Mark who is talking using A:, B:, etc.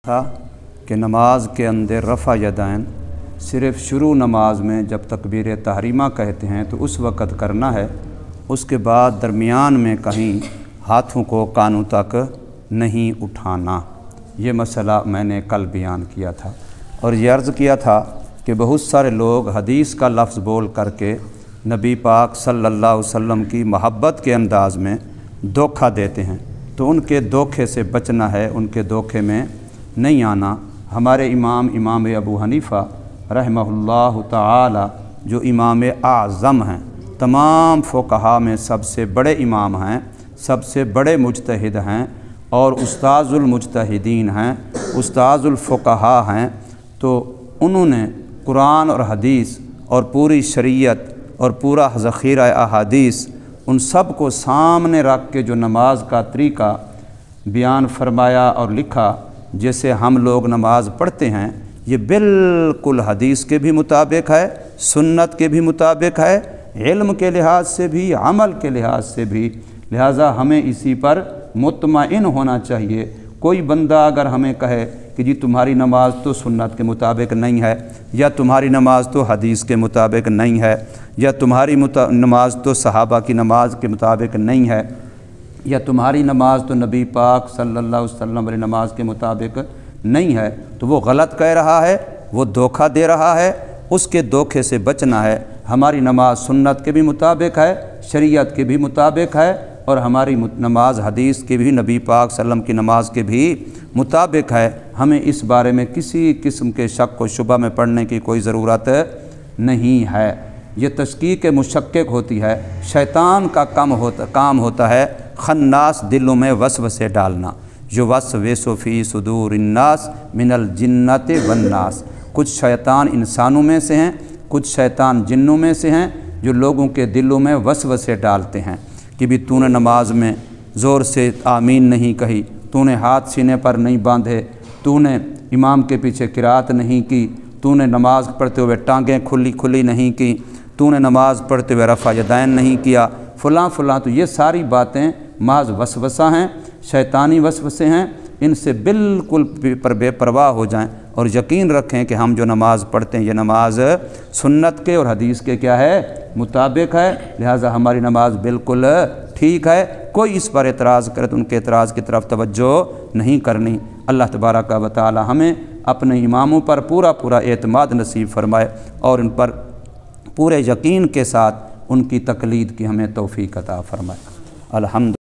A: تھا کہ نماز کے اندر رفع یدین صرف شروع نماز میں جب تکبیر تحریمہ کہتے ہیں تو اس وقت کرنا ہے، اس کے بعد درمیان میں کہیں ہاتھوں کو کانوں تک نہیں اٹھانا۔ یہ مسئلہ میں نے کل بیان کیا تھا اور یہ عرض کیا تھا کہ بہت سارے لوگ حدیث کا لفظ بول کر کے نبی پاک صلی اللہ علیہ وسلم کی محبت کے انداز میں دھوکہ دیتے ہیں، تو ان کے دھوکے سے بچنا ہے، ان کے دھوکے میں نہیں آنا۔ ہمارے امام ابو حنیفہ رحمہ اللہ تعالی جو امام اعظم ہیں، تمام فقہاء میں سب سے بڑے امام ہیں، سب سے بڑے مجتہد ہیں اور استاذ المجتہدین ہیں، استاذ الفقہاء ہیں، تو انہوں نے قرآن اور حدیث اور پوری شریعت اور پورا ذخیرہ احادیث ان سب کو سامنے رکھ کے جو نماز کا طریقہ بیان فرمایا اور لکھا، جیسے ہم لوگ نماز پڑھتے ہیں، یہ بالکل حدیث کے بھی مطابق ہے، سنت کے بھی مطابق ہے، علم کے لحاظ سے بھی، عمل کے لحاظ سے بھی، لہٰذا ہمیں اسی پر مطمئن ہونا چاہیے۔ کوئی بندہ اگر ہمیں کہے کہ جی تمہاری نماز تو سنت کے مطابق نہیں ہے، یا تمہاری نماز تو حدیث کے مطابق نہیں ہے، یا تمہاری نماز تو صحابہ کی نماز کے مطابق نہیں ہے، یا تمہاری نماز تو نبی پاک صلی اللہ علیہ وسلم والی نماز کے مطابق نہیں ہے، تو وہ غلط کہہ رہا ہے، وہ دھوکہ دے رہا ہے، اس کے دھوکے سے بچنا ہے۔ ہماری نماز سنت کے بھی مطابق ہے، شریعت کے بھی مطابق ہے، اور ہماری نماز حدیث کے بھی، نبی پاک صلی اللہ علیہ وسلم کی نماز کے بھی مطابق ہے۔ ہمیں اس بارے میں کسی قسم کے شک و شبہ میں پڑھنے کی کوئی ضرورت نہیں ہے۔ یہ تشکیک مشکک ہوتی ہے، شیطان کا کام ہوتا ہے خناس دلوں میں وسوسے ڈالنا، جو وسوس فی صدور الناس من الجنۃ والناس۔ کچھ شیطان انسانوں میں سے ہیں، کچھ شیطان جنوں میں سے ہیں، جو لوگوں کے دلوں میں وسوسے ڈالتے ہیں کہ بھی تو نے نماز میں زور سے آمین نہیں کہی، تو نے ہاتھ سینے پر نہیں باندھے، تو نے امام کے پیچھے قرات نہیں کی، تو نے نماز پڑھتے ہوئے ٹانگیں کھلی نہیں کی، تو نے نماز پڑھتے ہوئے رفع یدین نہیں کیا، فلاں فلاں۔ تو یہ ساری باتیں محض وسوسہ ہیں، شیطانی وسوسے ہیں۔ ان سے بالکل بے پرواہ ہو جائیں اور یقین رکھیں کہ ہم جو نماز پڑھتے ہیں یہ نماز سنت کے اور حدیث کے کیا ہے؟ مطابق ہے، لہٰذا ہماری نماز بالکل ٹھیک ہے۔ کوئی اس پر اعتراض کرے تو ان کے اعتراض کی طرف توجہ نہیں کرنی۔ اللہ تبارک و تعالی ہمیں اپنے اماموں پر پورا اعتماد نصیب فرمائے اور ان پر پورے یقین کے ساتھ ان کی تقلید کی ہمیں توفیق عطا فرمائے۔ الحمد